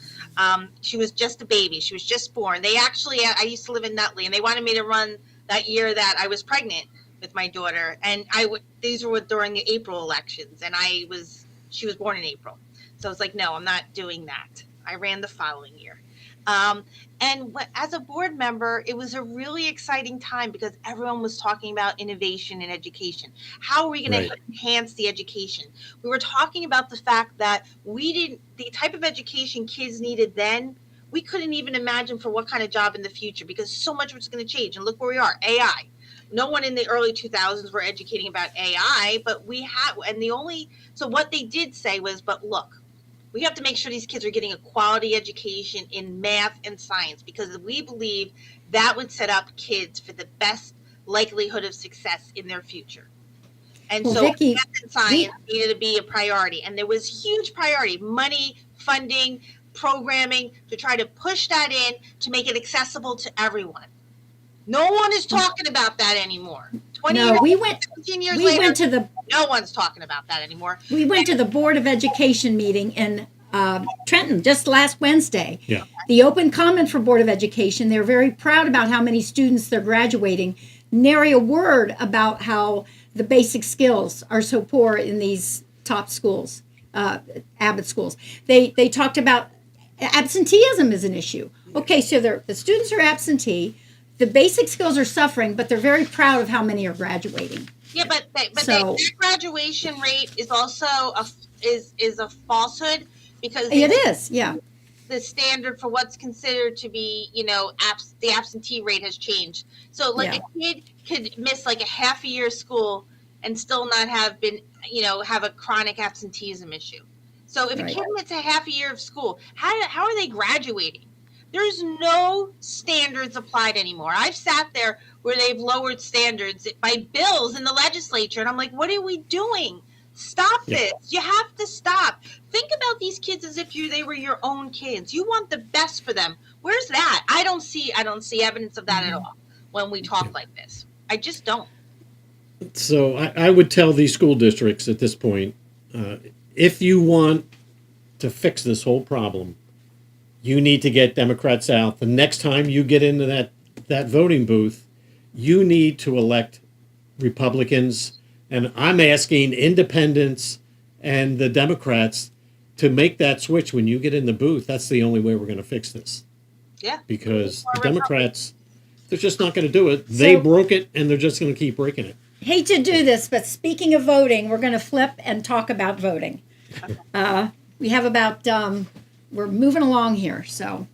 she was just a baby. She was just born. I used to live in Nutley, and they wanted me to run that year that I was pregnant with my daughter. And these were during the April elections, and she was born in April. So I was like, no, I'm not doing that. I ran the following year. As a board member, it was a really exciting time because everyone was talking about innovation in education. How are we going to enhance the education? We were talking about the fact that the type of education kids needed then, we couldn't even imagine for what kind of job in the future, because so much was going to change. And look where we are, AI. No one in the early 2000s were educating about AI, but we had, so what they did say was, but look, we have to make sure these kids are getting a quality education in math and science, because we believe that would set up kids for the best likelihood of success in their future. And Vicky, math and science needed to be a priority. And there was huge priority, money, funding, programming, to try to push that in to make it accessible to everyone. No one is talking about that anymore. 20 years, 15 years later, no one's talking about that anymore. We went to the Board of Education meeting in Trenton just last Wednesday. Yeah. The open comment for Board of Education, they're very proud about how many students they're graduating. Nary a word about how the basic skills are so poor in these top schools, Abbott schools. They talked about absenteeism as an issue. Okay, so the students are absentee. The basic skills are suffering, but they're very proud of how many are graduating. Yeah, but their graduation rate is also is a falsehood, because it is. Yeah, the standard for what's considered to be, the absentee rate has changed. So, a kid could miss like a half a year of school and still not have been, have a chronic absenteeism issue. So if a kid misses a half a year of school, how are they graduating? There's no standards applied anymore. I've sat there where they've lowered standards by bills in the legislature, and I'm like, what are we doing? Stop this. You have to stop. Think about these kids as if they were your own kids. You want the best for them. Where's that? I don't see evidence of that at all when we talk like this. I just don't. So I would tell these school districts at this point, if you want to fix this whole problem, you need to get Democrats out. The next time you get into that voting booth, you need to elect Republicans. And I'm asking independents and the Democrats to make that switch when you get in the booth. That's the only way we're going to fix this. Yeah. Because the Democrats, they're just not going to do it. They broke it, and they're just going to keep breaking it. Hate to do this, but speaking of voting, we're going to flip and talk about voting. We have about, we're moving along here, so.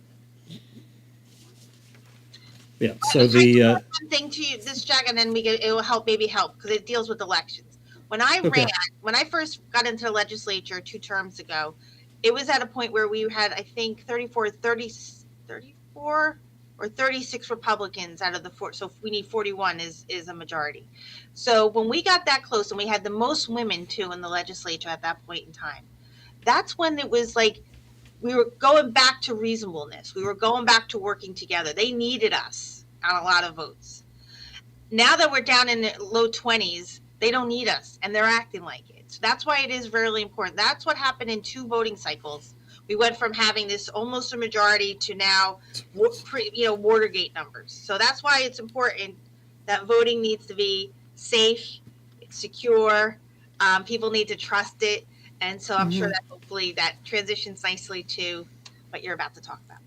Yeah, so the... one thing to you, this, Jack, and then it will help, because it deals with elections. When I when I first got into the legislature 2 terms ago, it was at a point where we had, I think, 34 or 36 Republicans out of the 4. So we need 41 is a majority. So when we got that close, and we had the most women too in the legislature at that point in time, that's when it was like we were going back to reasonableness. We were going back to working together. They needed us on a lot of votes. Now that we're down in the low 20s, they don't need us, and they're acting like it. So that's why it is really important. That's what happened in 2 voting cycles. We went from having this almost a majority to now, Watergate numbers. So that's why it's important that voting needs to be safe, secure. People need to trust it. And so I'm sure that hopefully that transitions nicely to what you're about to talk about.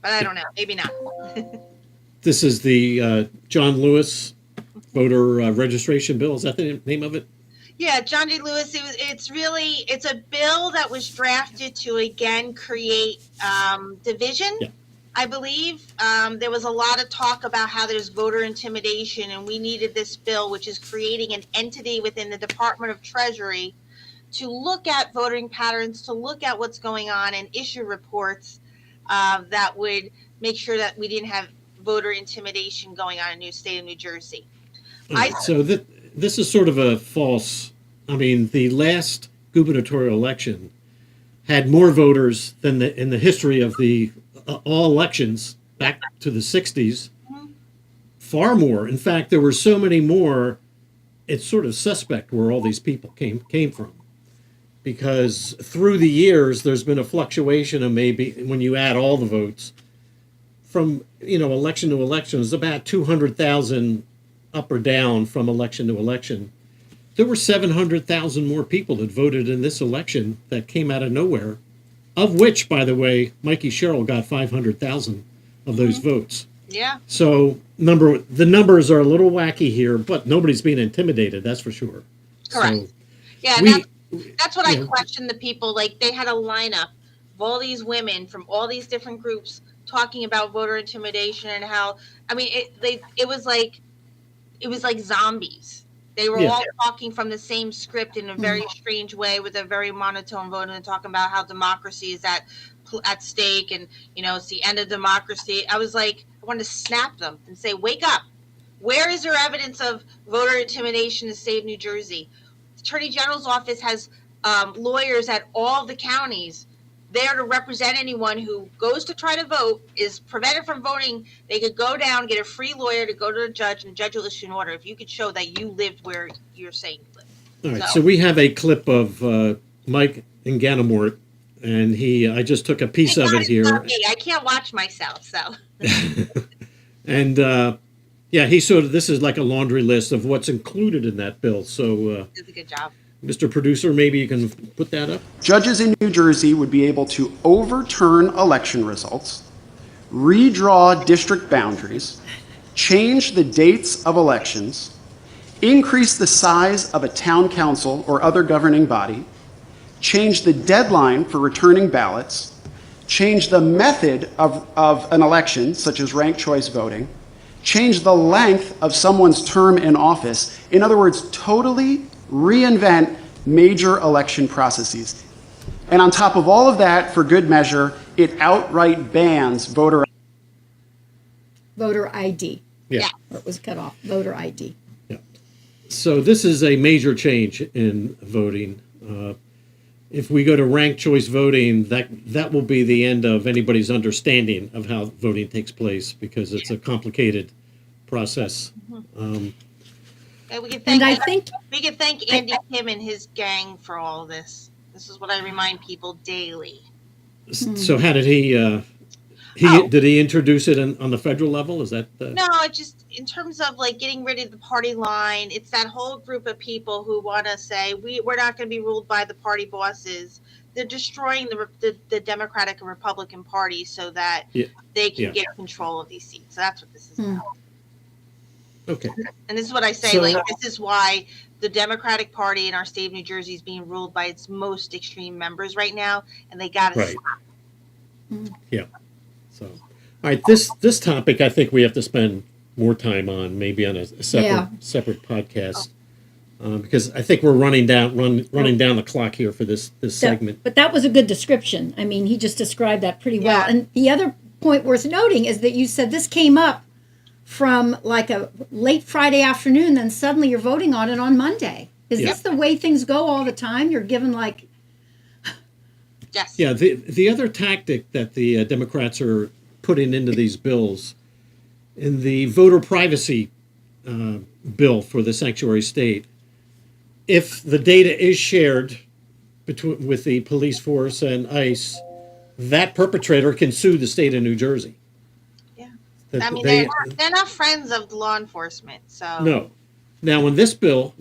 But I don't know, maybe not. This is the John Lewis voter registration bill. Is that the name of it? Yeah, John D. Lewis. It's a bill that was drafted to again create division. Yeah. I believe there was a lot of talk about how there's voter intimidation, and we needed this bill, which is creating an entity within the Department of Treasury to look at voting patterns, to look at what's going on, and issue reports that would make sure that we didn't have voter intimidation going on in the state of New Jersey. So this is sort of a false. I mean, the last gubernatorial election had more voters than in the history of the all elections back to the 60s. Far more. In fact, there were so many more. It's sort of suspect where all these people came from, because through the years there's been a fluctuation of maybe when you add all the votes from election to election, it's about 200,000 up or down from election to election. There were 700,000 more people that voted in this election that came out of nowhere, of which, by the way, Mikey Sherrill got 500,000 of those votes. Yeah. So the numbers are a little wacky here, but nobody's being intimidated, that's for sure. Correct. So yeah, that's what I questioned the people. Like, they had a lineup of all these women from all these different groups talking about voter intimidation and how, it was like zombies. They were all talking from the same script in a very strange way with a very monotone vote, and talking about how democracy is at stake, and it's the end of democracy. I was like, I wanted to snap them and say, wake up. Where is there evidence of voter intimidation in the state of New Jersey? The Attorney General's office has lawyers at all the counties there to represent anyone who goes to try to vote, is prevented from voting. They could go down, get a free lawyer to go to the judge, and the judge will issue an order if you could show that you lived where you're saying you lived. All right, so we have a clip of Mike in Ganamort, and I just took a piece of it here. I can't watch myself, so. And this is like a laundry list of what's included in that bill. So does a good job. Mr. Producer, maybe you can put that up. Judges in New Jersey would be able to overturn election results, redraw district boundaries, change the dates of elections, increase the size of a town council or other governing body, change the deadline for returning ballots, change the method of an election, such as ranked choice voting, change the length of someone's term in office. In other words, totally reinvent major election processes. And on top of all of that, for good measure, it outright bans voter ID. Yeah. Or it was cut off. Voter ID. Yeah. So this is a major change in voting. If we go to ranked choice voting, that will be the end of anybody's understanding of how voting takes place, because it's a complicated process. Yeah, we can And thank, I think we can thank Andy Kim and his gang for all of this. This is what I remind people daily. So how did he did he introduce it on the federal level? Is that No, it just in terms of like getting rid of the party line, it's that whole group of people who want to say we're not going to be ruled by the party bosses. They're destroying the Democratic and Republican Party so that they can get control of these seats. So that's what this is about. Okay. And this is what I say, this is why the Democratic Party in our state of New Jersey is being ruled by its most extreme members right now, and they got to stop. Yeah. So, all right, this topic I think we have to spend more time on, maybe on a separate podcast, because I think we're running down the clock here for this segment. But that was a good description. I mean, he just described that pretty well. And the other point worth noting is that you said this came up from like a late Friday afternoon, then suddenly you're voting on it on Monday. Is this the way things go all the time? You're given like... Yes. Yeah, the other tactic that the Democrats are putting into these bills, in the voter privacy bill for the sanctuary state, if the data is shared with the police force and ICE, that perpetrator can sue the state of New Jersey. I mean, they're not friends of law enforcement, so... No. Now, with this bill,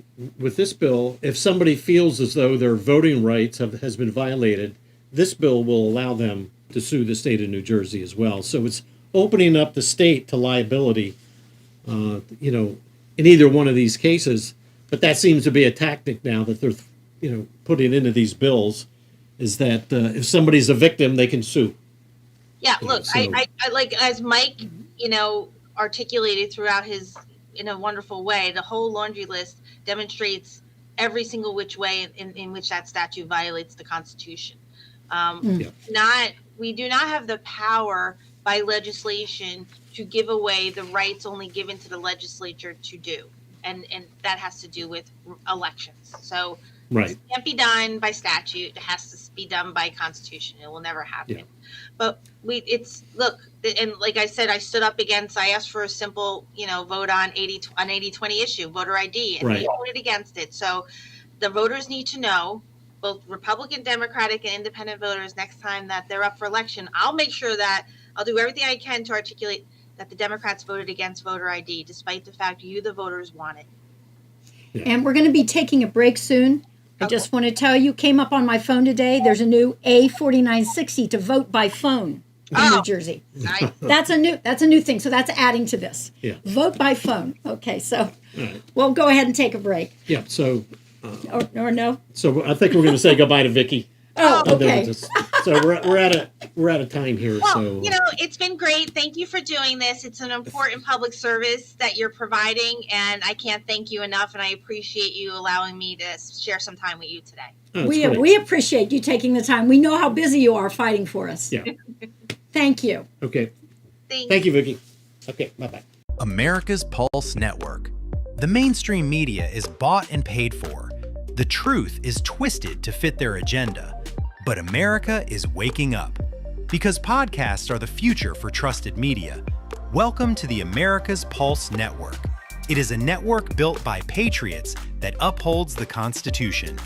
if somebody feels as though their voting rights has been violated, this bill will allow them to sue the state of New Jersey as well. So it's opening up the state to liability, in either one of these cases. But that seems to be a tactic now that they're, putting into these bills, is that if somebody's a victim, they can sue. Yeah, look, I like, as Mike, articulated throughout in a wonderful way, the whole laundry list demonstrates every single which way in which that statute violates the Constitution. We do not have the power by legislation to give away the rights only given to the legislature to do. And that has to do with elections. So it can't be done by statute. It has to be done by Constitution. It will never happen. Yeah. But and like I said, I stood up against, I asked for a simple, vote on 80-20 issue, voter ID, and they voted against it. So the voters need to know, both Republican, Democratic, and independent voters, next time that they're up for election, I'll make sure that I'll do everything I can to articulate that the Democrats voted against voter ID, despite the fact you, the voters, want it. Yeah. And we're going to be taking a break soon. I just want to tell you, came up on my phone today, there's a new A4960 to vote by phone in New Jersey. Nice. That's a new thing. So that's adding to this. Yeah. Vote by phone. Okay, so we'll go ahead and take a break. Yeah, so... or no? So I think we're going to say goodbye to Vicky. Oh, okay. So we're out of time here. Well, so it's been great. Thank you for doing this. It's an important public service that you're providing, and I can't thank you enough. And I appreciate you allowing me to share some time with you today. Oh, we appreciate you taking the time. We know how busy you are fighting for us. Yeah. Thank you. Okay. Thank you, Vicky. Okay. Bye-bye. America's Pulse Network. The mainstream media is bought and paid for. The truth is twisted to fit their agenda. But America is waking up. Because podcasts are the future for trusted media. Welcome to the America's Pulse Network. It is a network built by patriots that upholds the Constitution.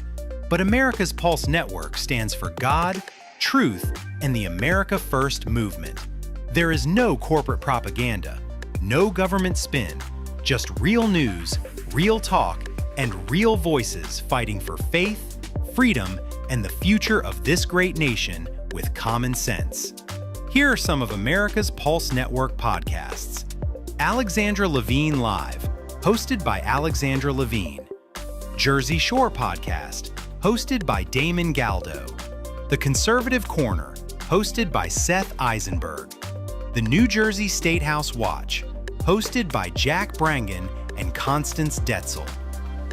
But America's Pulse Network stands for God, truth, and the America First movement. There is no corporate propaganda, no government spin, just real news, real talk, and real voices fighting for faith, freedom, and the future of this great nation with common sense. Here are some of America's Pulse Network podcasts. Alexandra Levine Live, hosted by Alexandra Levine. Jersey Shore Podcast, hosted by Damon Galdo. The Conservative Corner, hosted by Seth Eisenberg. The New Jersey Statehouse Watch, hosted by Jack Brangan and Constance Ditzel.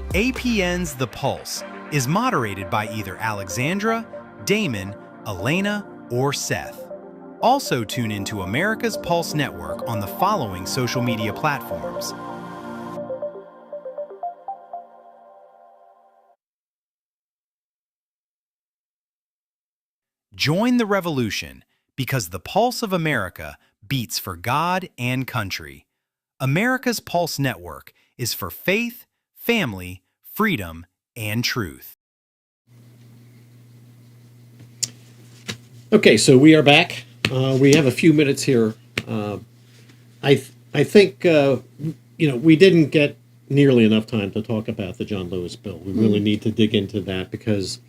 APN's The Pulse is moderated by either Alexandra, Damon, Elena, or Seth. Also tune into America's Pulse Network on the following social media platforms: join the revolution, because the pulse of America beats for God and country. America's Pulse Network is for faith, family, freedom, and truth. Okay, so we are back. We have a few minutes here. I think we didn't get nearly enough time to talk about the John Lewis bill. We really need to dig into that because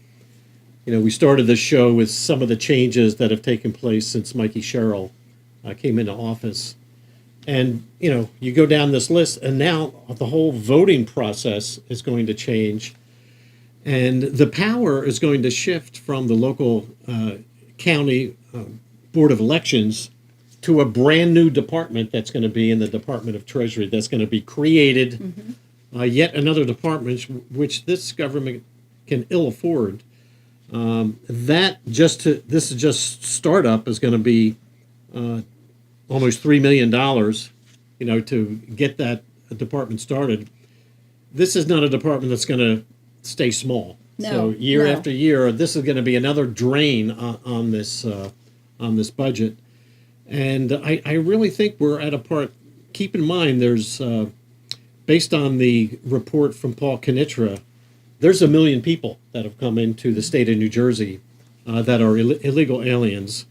we started the show with some of the changes that have taken place since Mikey Sherrill came into office. And, you go down this list, and now the whole voting process is going to change. And the power is going to shift from the local county Board of Elections to a brand new department that's going to be in the Department of Treasury that's going to be created, yet another department which this government can ill afford. This is just startup is going to be almost $3 million, to get that department started. This is not a department that's going to stay small. No, so year no. after year, this is going to be another drain on this budget. And I really think we're at a part. Keep in mind, there's based on the report from Paul Kinitra, there's 1 million people that have come into the state of New Jersey that are illegal aliens.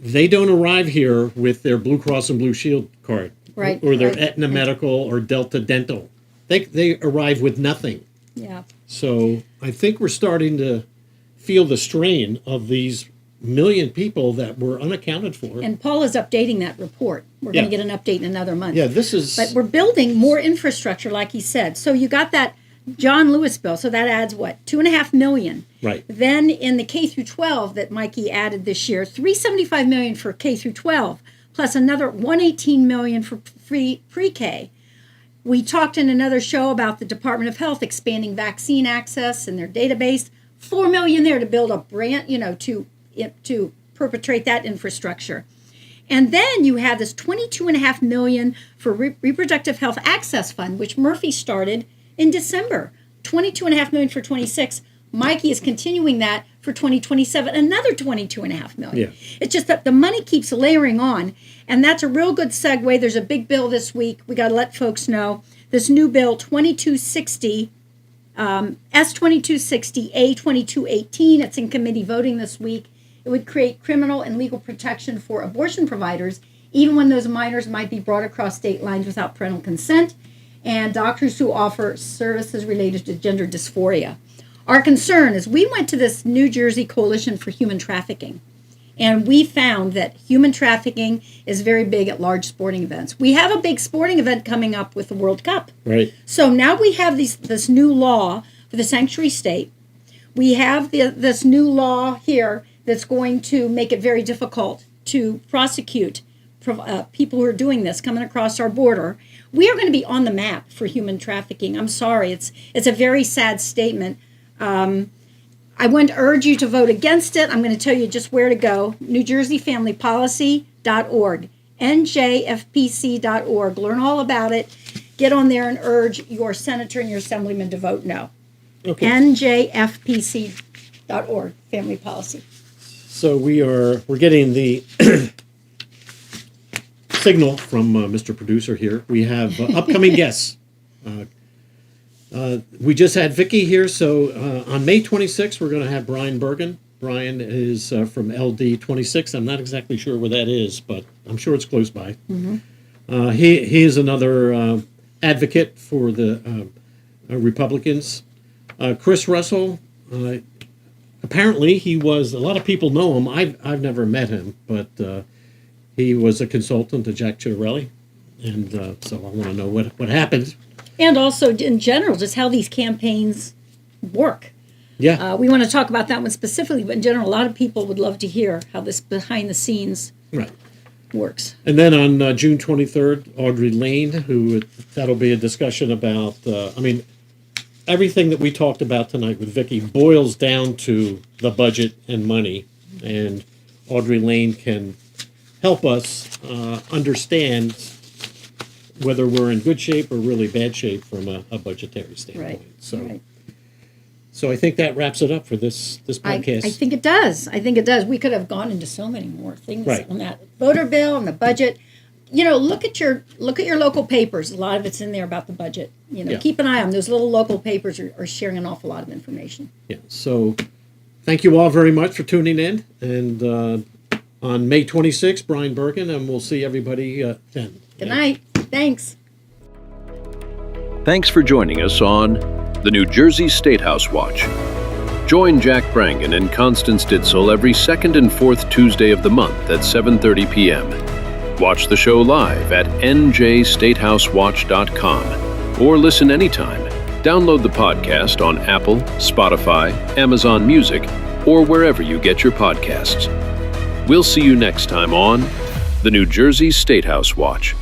They don't arrive here with their Blue Cross and Blue Shield card, Right, or their right. Aetna Medical or Delta Dental. They arrive with nothing. Yeah. So I think we're starting to feel the strain of these 1 million people that were unaccounted for. And Paul is updating that report. We're going to get an update in another month. Yeah, this is. But we're building more infrastructure, like he said. So you got that John Lewis bill. So that adds what? $2.5 million. Right. Then in the K through 12 that Mikey added this year, $375 million for K through 12, plus another $118 million for pre-K. We talked in another show about the Department of Health expanding vaccine access in their database. $4 million there to build a brand, to perpetrate that infrastructure. And then you have this $22.5 million for Reproductive Health Access Fund, which Murphy started in December. $22.5 million for 26. Mikey is continuing that for 2027, another $22.5 million. Yeah. It's just that the money keeps layering on, and that's a real good segue. There's a big bill this week. We got to let folks know this new bill, 2260, S2260, A2218. It's in committee voting this week. It would create criminal and legal protection for abortion providers, even when those minors might be brought across state lines without parental consent, and doctors who offer services related to gender dysphoria. Our concern is we went to this New Jersey Coalition for Human Trafficking, and we found that human trafficking is very big at large sporting events. We have a big sporting event coming up with the World Cup. Right. So now we have this new law for the sanctuary state. We have this new law here that's going to make it very difficult to prosecute people who are doing this, coming across our border. We are going to be on the map for human trafficking. I'm sorry. It's a very sad statement. I want to urge you to vote against it. I'm going to tell you just where to go. NewJerseyFamilyPolicy.org, NJFPC.org. Learn all about it. Get on there and urge your senator and your assemblyman to vote no. Okay. NJFPC.org, family policy. So we're getting the signal from Mr. Producer here. We have upcoming guests. We just had Vicky here, so on May 26th, we're going to have Brian Brangan. Brian is from LD 26. I'm not exactly sure where that is, but I'm sure it's close by. Mm-hmm. He is another advocate for the Republicans. Chris Russell, apparently he was, a lot of people know him. I've never met him, but he was a consultant to Jack Ciattarelli, and so I want to know what happened. And also, in general, just how these campaigns work. Yeah. We want to talk about that one specifically, but in general, a lot of people would love to hear how this behind the scenes. Right. works. And then on June 23rd, Audrey Lane, that'll be a discussion about, everything that we talked about tonight with Vicky boils down to the budget and money. And Audrey Lane can help us understand whether we're in good shape or really bad shape from a budgetary standpoint. Right. So I think that wraps it up for this podcast. I think it does. We could have gone into so many more things on that voter bill and the budget. Look at your local papers. A lot of it's in there about the budget. Keep an eye on them. Those little local papers are sharing an awful lot of information. Yeah. So thank you all very much for tuning in. And on May 26th, Brian Brangan, and we'll see everybody then. Good night. Thanks. Thanks for joining us on the New Jersey Statehouse Watch. Join Jack Brangan and Constance Ditzel every second and fourth Tuesday of the month at 7:30 p.m. Watch the show live at njstatehousewatch.com or listen anytime. Download the podcast on Apple, Spotify, Amazon Music, or wherever you get your podcasts. We'll see you next time on the New Jersey Statehouse Watch.